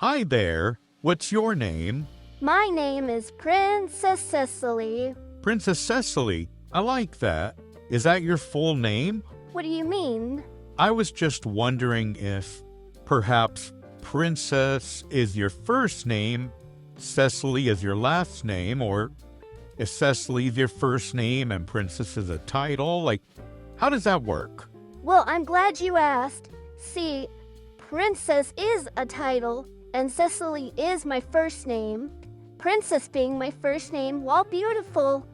Hi there. What's your name? My name is Princess Cecily. Princess Cecily. I like that. Is that your full name? What do you mean? I was just wondering if perhaps Princess is your first name, Cecily is your last name, or if Cecily is your first name and Princess is a title. Like, how does that work? Well, I'm glad you asked. See, Princess is a title, and Cecily is my first name. Princess being my first name, while beautiful,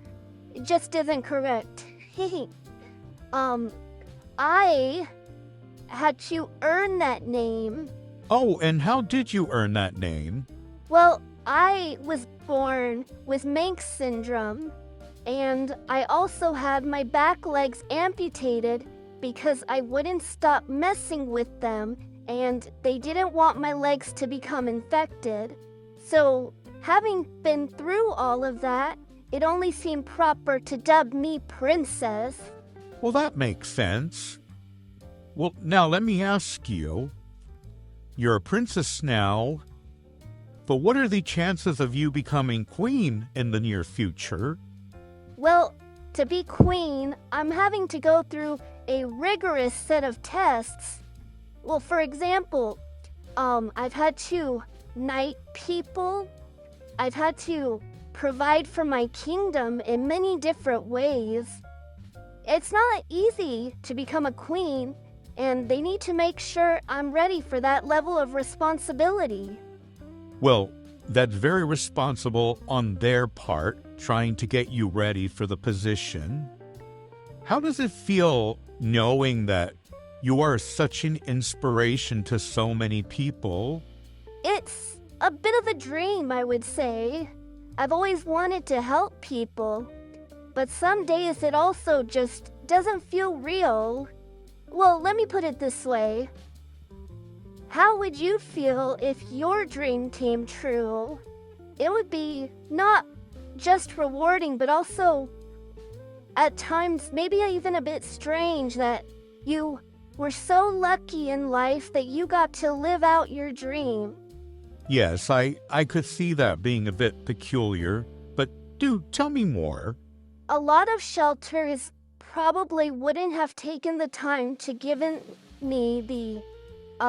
it just isn't correct. I had to earn that name. Oh, and how did you earn that name? Well, I was born with Manx syndrome, and I also had my back legs amputated because I wouldn't stop messing with them, and they didn't want my legs to become infected. So, having been through all of that, it only seemed proper to dub me Princess. Well, that makes sense. Well, now let me ask you. You're a princess now, but what are the chances of you becoming queen in the near future? Well, to be queen, I'm having to go through a rigorous set of tests. Well, for example, I've had to knight people. I've had to provide for my kingdom in many different ways. It's not easy to become a queen, and they need to make sure I'm ready for that level of responsibility. Well, that's very responsible on their part, trying to get you ready for the position. How does it feel knowing that you are such an inspiration to so many people? It's a bit of a dream, I would say. I've always wanted to help people, but some days it also just doesn't feel real. Well, let me put it this way. How would you feel if your dream came true? It would be not just rewarding, but also at times maybe even a bit strange that you were so lucky in life that you got to live out your dream. Yes, I could see that being a bit peculiar, but do tell me more. A lot of shelters probably wouldn't have taken the time to give me the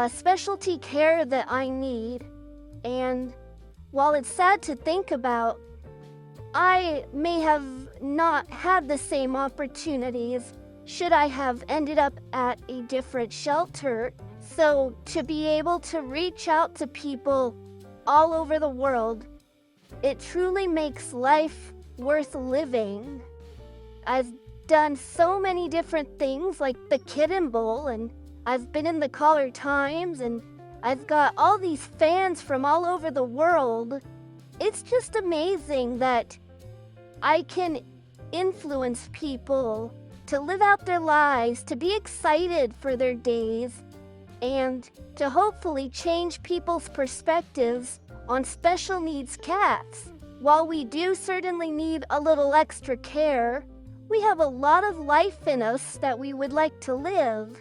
specialty care that I need. And while it's sad to think about, I may have not had the same opportunities should I have ended up at a different shelter. So to be able to reach out to people all over the world, it truly makes life worth living. I've done so many different things like the Kitten Bowl, and I've been in the Caller Times, and I've got all these fans from all over the world. It's just amazing that I can influence people to live out their lives, to be excited for their days, and to hopefully change people's perspectives on special needs cats. While we do certainly need a little extra care, we have a lot of life in us that we would like to live.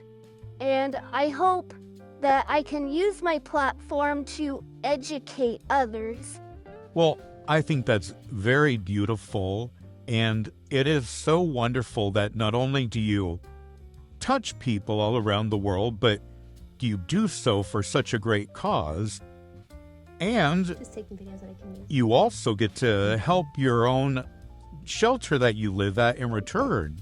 And I hope that I can use my platform to educate others. Well, I think that's very beautiful, and it is so wonderful that not only do you touch people all around the world, but you do so for such a great cause. And Just taking videos that I can use. you also get to help your own shelter that you live at in return.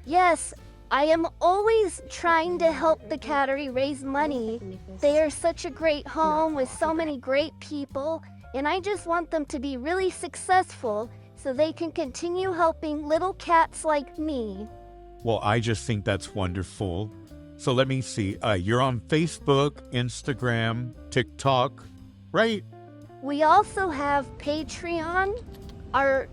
Yes, I am always trying to help the cattery raise money. They are such a great home with so many great people, and I just want them to be really successful so they can continue helping little cats like me. Well, I just think that's wonderful. So let me see. You're on Facebook, Instagram, TikTok, right? We also have Patreon, our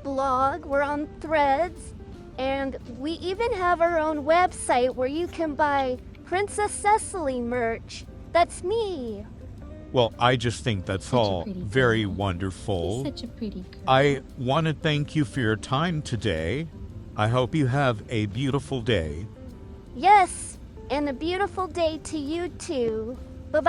blog, we're on Threads, and we even have our own website where you can buy Princess Cecily merch. That's me. Well, I just think that's Such a all pretty very girl. wonderful. Such a pretty girl. I want to thank you for your time today. I hope you have a beautiful day. Yes, and a beautiful day to you too.